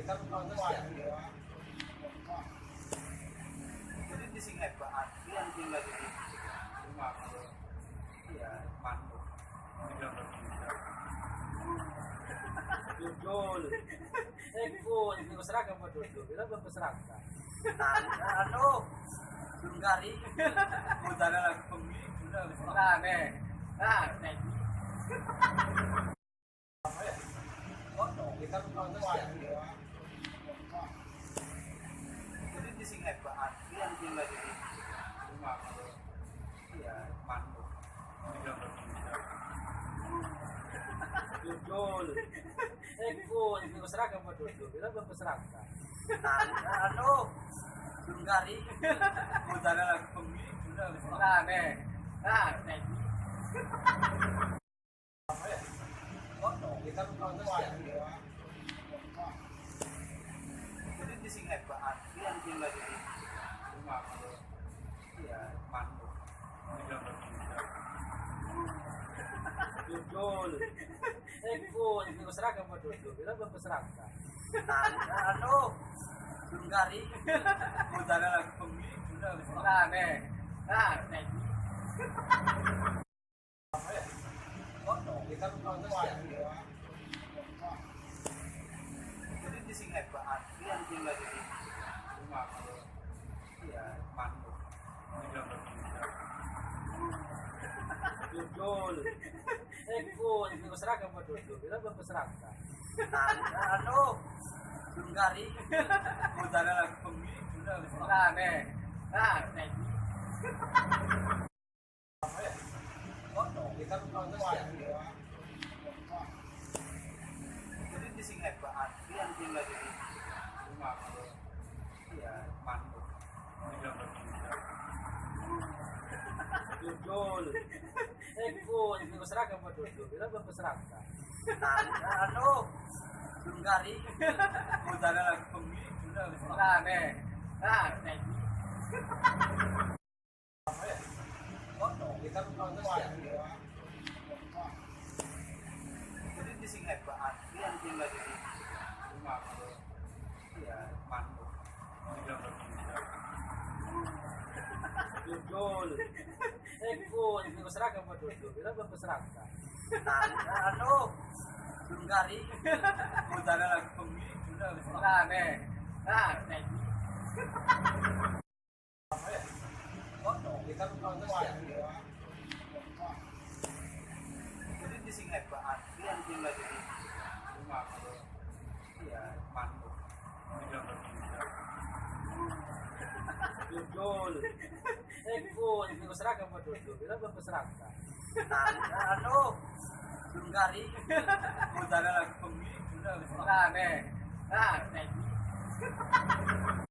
kita ya. Jadi di sini hebat, yang tinggal di rumah ya mantuk. Dudul. Ibu seragam apa dudul? Kita belum seragam. Anu, Sunggari, udara lagi pemilik, udah. Nah, nih. Nah, nih. Kita ya. Jadi di sini hebat, yang tinggal di rumah ya mantuk. Dudul. Ibu seragam apa dudul? Kita belum seragam. Anu, Sunggari, udara lagi pemilik, udah. Nah, nih. Nah, nih. Kita ya. Jadi di sini hebat, yang tinggal di rumah ya mantuk. Dudul. Ibu seragam apa dudul? Kita belum seragam. Anu, Sunggari, udara lagi pemilik, udah. Nah, nih. Nah, nih. Kita ya. Jadi di sini hebat, yang tinggal di rumah ya mantuk. Dudul. Ibu seragam apa dudul? Kita belum seragam. Anu, Sunggari, udara lagi pemilik, udah. Nah, nih. Nah, nih. Kita ya. Jadi di sini hebat, yang tinggal di rumah ya mantuk. Dudul. Ibu seragam apa dudul? Kita belum seragam. Anu, Sunggari, udara lagi pemilik, udah. Nah, nih. Nah, nih. Kita ya. Jadi di sini hebat, yang tinggal di rumah ya mantuk. Dudul. Ibu seragam apa dudul? Kita belum seragam. Anu, Sunggari, udara lagi pemilik, udah. Nah, nih. Nah, nih. Kita ya. Jadi di sini hebat, yang tinggal di rumah ya mantuk. Dudul. Ibu seragam apa dudul? Kita belum seragam. Anu, Sunggari, udara lagi pemilik, udah. Nah, nih. Nah, nih.